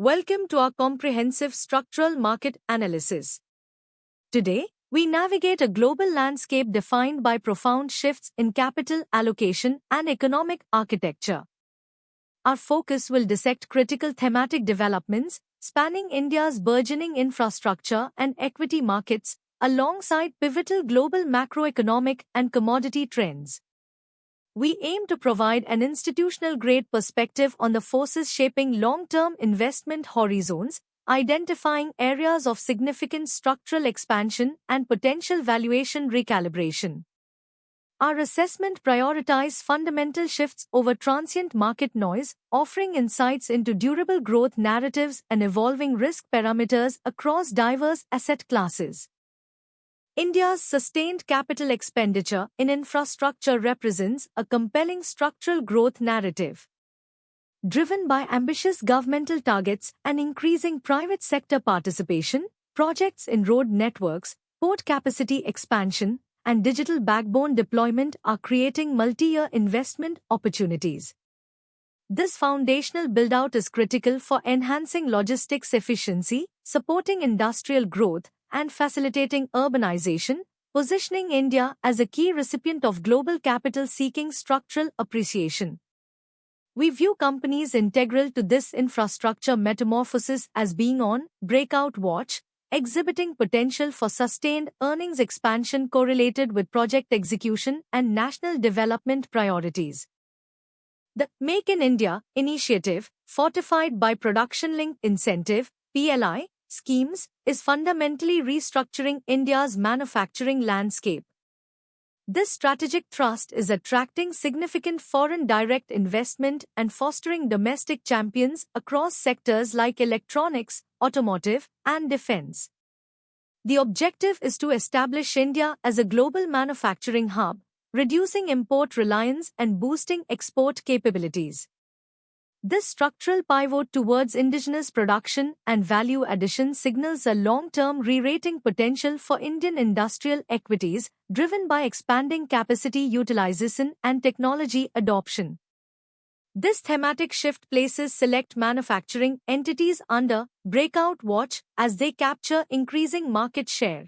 Welcome to our comprehensive structural market analysis. Today, we navigate a global landscape defined by profound shifts in capital allocation and economic architecture. Our focus will dissect critical thematic developments spanning India's burgeoning infrastructure and equity markets alongside pivotal global macroeconomic and commodity trends. We aim to provide an institutional-grade perspective on the forces shaping long-term investment horizons, identifying areas of significant structural expansion and potential valuation recalibration. Our assessment prioritizes fundamental shifts over transient market noise, offering insights into durable growth narratives and evolving risk parameters across diverse asset classes. India's sustained capital expenditure in infrastructure represents a compelling structural growth narrative. Driven by ambitious governmental targets and increasing private sector participation, projects in road networks, port capacity expansion, and digital backbone deployment are creating multi-year investment opportunities. This foundational build-out is critical for enhancing logistics efficiency, supporting industrial growth, and facilitating urbanization, positioning India as a key recipient of global capital seeking structural appreciation. We view companies integral to this infrastructure metamorphosis as being on breakout watch, exhibiting potential for sustained earnings expansion correlated with project execution and national development priorities. The Make in India initiative, fortified by production-linked incentive (PLI) schemes, is fundamentally restructuring India's manufacturing landscape. This strategic thrust is attracting significant foreign direct investment and fostering domestic champions across sectors like electronics, automotive, and defense. The objective is to establish India as a global manufacturing hub, reducing import reliance and boosting export capabilities. This structural pivot towards indigenous production and value addition signals a long-term re-rating potential for Indian industrial equities, driven by expanding capacity utilization and technology adoption. This thematic shift places select manufacturing entities under breakout watch as they capture increasing market share.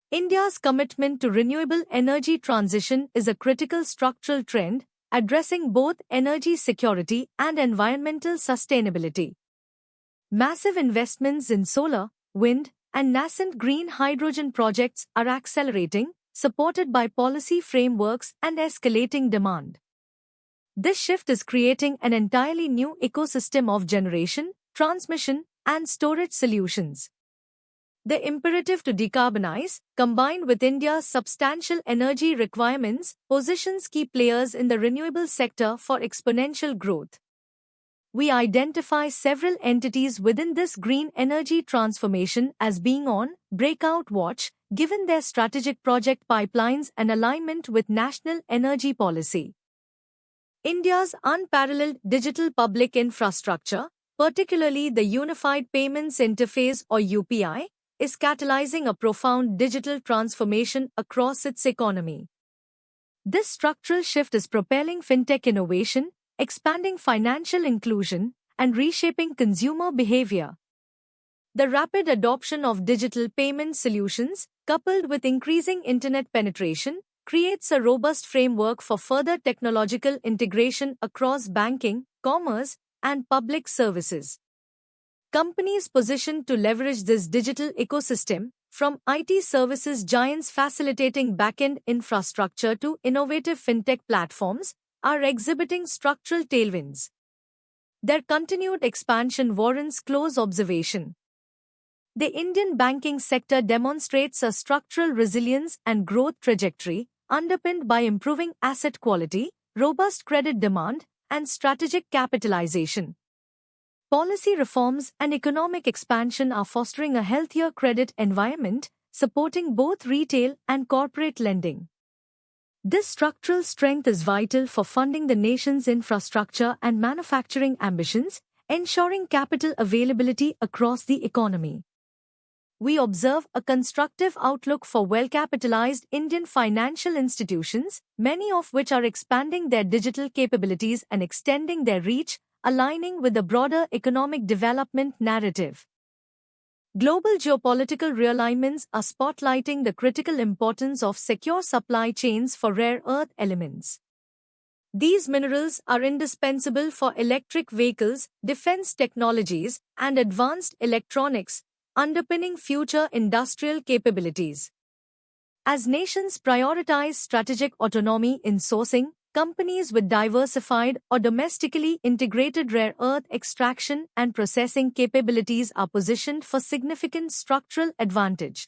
India's commitment to renewable energy transition is a critical structural trend, addressing both energy security and environmental sustainability. Massive investments in solar, wind, and nascent green hydrogen projects are accelerating, supported by policy frameworks and escalating demand. This shift is creating an entirely new ecosystem of generation, transmission, and storage solutions. The imperative to decarbonize, combined with India's substantial energy requirements, positions key players in the renewable sector for exponential growth. We identify several entities within this green energy transformation as being on breakout watch, given their strategic project pipelines and alignment with national energy policy. India's unparalleled digital public infrastructure, particularly the Unified Payments Interface or UPI, is catalyzing a profound digital transformation across its economy. This structural shift is propelling fintech innovation, expanding financial inclusion, and reshaping consumer behavior. The rapid adoption of digital payment solutions, coupled with increasing internet penetration, creates a robust framework for further technological integration across banking, commerce, and public services. Companies positioned to leverage this digital ecosystem, from IT services giants facilitating back-end infrastructure to innovative fintech platforms, are exhibiting structural tailwinds. Their continued expansion warrants close observation. The Indian banking sector demonstrates a structural resilience and growth trajectory, underpinned by improving asset quality, robust credit demand, and strategic capitalization. Policy reforms and economic expansion are fostering a healthier credit environment, supporting both retail and corporate lending. This structural strength is vital for funding the nation's infrastructure and manufacturing ambitions, ensuring capital availability across the economy. We observe a constructive outlook for well-capitalized Indian financial institutions, many of which are expanding their digital capabilities and extending their reach, aligning with the broader economic development narrative. Global geopolitical realignments are spotlighting the critical importance of secure supply chains for rare earth elements. These minerals are indispensable for electric vehicles, defense technologies, and advanced electronics, underpinning future industrial capabilities. As nations prioritize strategic autonomy in sourcing, companies with diversified or domestically integrated rare earth extraction and processing capabilities are positioned for significant structural advantage.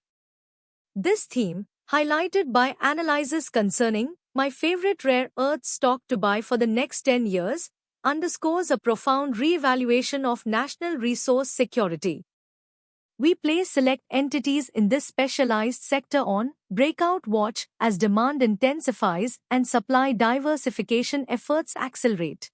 This theme, highlighted by analysis concerning my favorite rare earth stock to buy for the next 10 years, underscores a profound re-evaluation of national resource security. We place select entities in this specialized sector on breakout watch as demand intensifies and supply diversification efforts accelerate.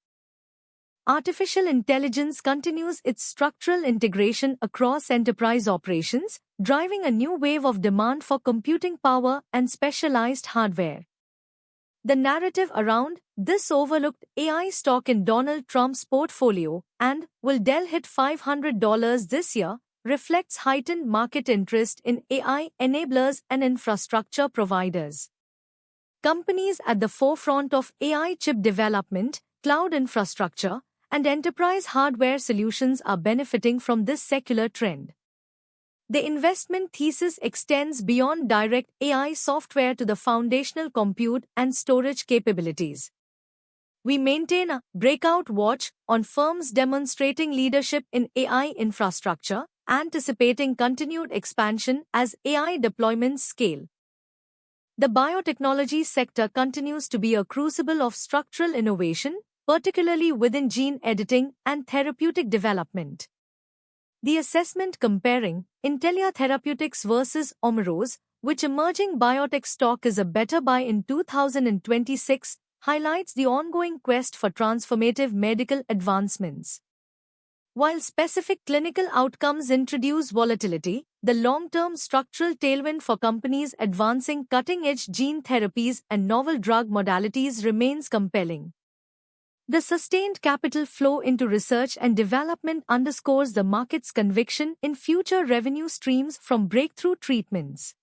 Artificial intelligence continues its structural integration across enterprise operations, driving a new wave of demand for computing power and specialized hardware. The narrative around this overlooked AI stock in Donald Trump's portfolio and will Dell hit $500 this year reflects heightened market interest in AI enablers and infrastructure providers. Companies at the forefront of AI chip development, cloud infrastructure, and enterprise hardware solutions are benefiting from this secular trend. The investment thesis extends beyond direct AI software to the foundational compute and storage capabilities. We maintain a breakout watch on firms demonstrating leadership in AI infrastructure, anticipating continued expansion as AI deployments scale. The biotechnology sector continues to be a crucible of structural innovation, particularly within gene editing and therapeutic development. The assessment comparing Intellia Therapeutics versus Omeros, which emerging biotech stock is a better buy in 2026, highlights the ongoing quest for transformative medical advancements. While specific clinical outcomes introduce volatility, the long-term structural tailwind for companies advancing cutting-edge gene therapies and novel drug modalities remains compelling. The sustained capital flow into research and development underscores the market's conviction in future revenue streams from breakthrough treatments.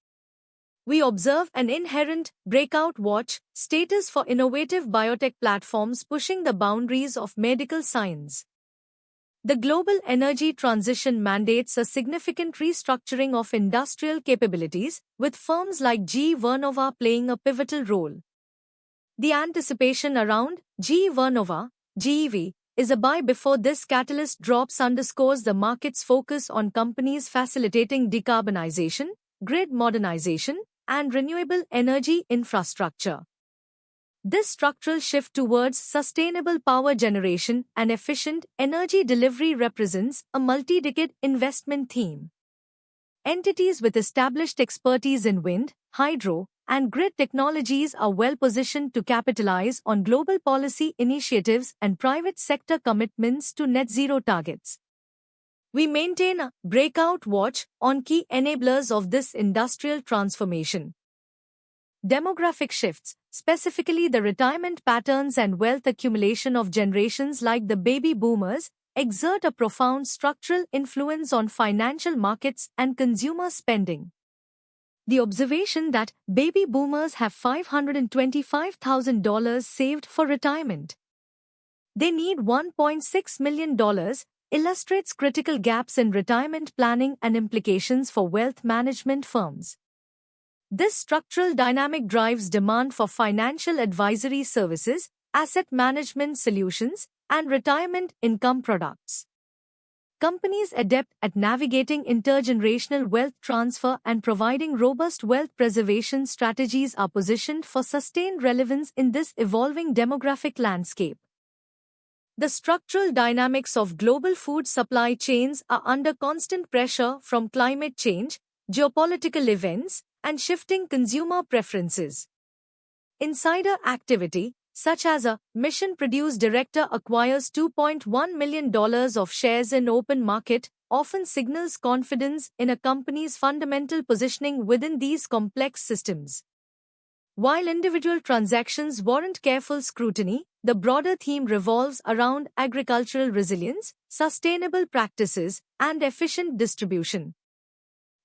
We observe an inherent breakout watch status for innovative biotech platforms pushing the boundaries of medical science. The global energy transition mandates a significant restructuring of industrial capabilities, with firms like GE Vernova playing a pivotal role. The anticipation around GE Vernova, GEV, is a buy before this catalyst drops underscores the market's focus on companies facilitating decarbonization, grid modernization, and renewable energy infrastructure. This structural shift towards sustainable power generation and efficient energy delivery represents a multi-decade investment theme. Entities with established expertise in wind, hydro, and grid technologies are well positioned to capitalize on global policy initiatives and private sector commitments to net zero targets. We maintain a breakout watch on key enablers of this industrial transformation. Demographic shifts, specifically the retirement patterns and wealth accumulation of generations like the baby boomers, exert a profound structural influence on financial markets and consumer spending. The observation that baby boomers have $525,000 saved for retirement. They need $1.6 million illustrates critical gaps in retirement planning and implications for wealth management firms. This structural dynamic drives demand for financial advisory services, asset management solutions, and retirement income products. Companies adept at navigating intergenerational wealth transfer and providing robust wealth preservation strategies are positioned for sustained relevance in this evolving demographic landscape. The structural dynamics of global food supply chains are under constant pressure from climate change, geopolitical events, and shifting consumer preferences. Insider activity, such as a Mission Produce director acquires $2.1 million of shares in open market, often signals confidence in a company's fundamental positioning within these complex systems. While individual transactions warrant careful scrutiny, the broader theme revolves around agricultural resilience, sustainable practices, and efficient distribution.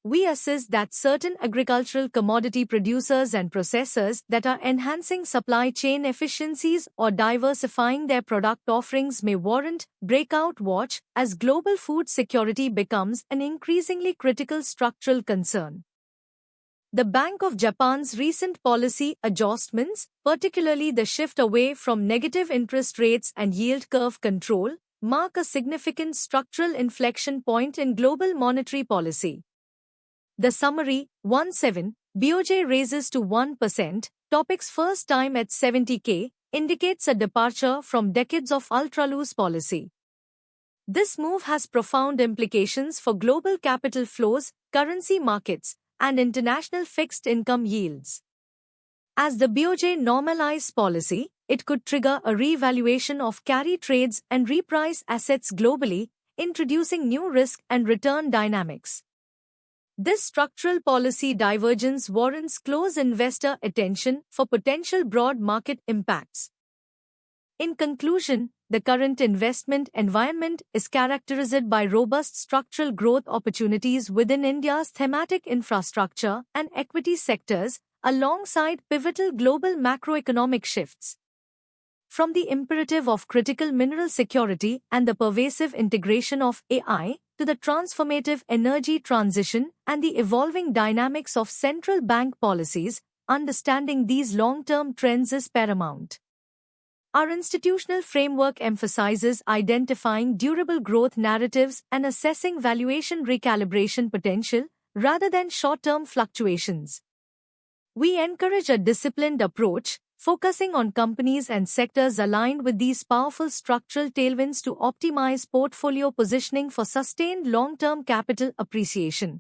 We assess that certain agricultural commodity producers and processors that are enhancing supply chain efficiencies or diversifying their product offerings may warrant breakout watch as global food security becomes an increasingly critical structural concern. The Bank of Japan's recent policy adjustments, particularly the shift away from negative interest rates and yield curve control, mark a significant structural inflection point in global monetary policy. The summary, 1.7, BOJ raises to 1%, topic's first time at 70K, indicates a departure from decades of ultra-loose policy. This move has profound implications for global capital flows, currency markets, and international fixed income yields. As the BOJ normalizes policy, it could trigger a revaluation of carry trades and reprice assets globally, introducing new risk and return dynamics. This structural policy divergence warrants close investor attention for potential broad market impacts. In conclusion, the current investment environment is characterized by robust structural growth opportunities within India's thematic infrastructure and equity sectors, alongside pivotal global macroeconomic shifts. From the imperative of critical mineral security and the pervasive integration of AI, to the transformative energy transition and the evolving dynamics of central bank policies, understanding these long-term trends is paramount. Our institutional framework emphasizes identifying durable growth narratives and assessing valuation recalibration potential rather than short-term fluctuations. We encourage a disciplined approach, focusing on companies and sectors aligned with these powerful structural tailwinds to optimize portfolio positioning for sustained long-term capital appreciation.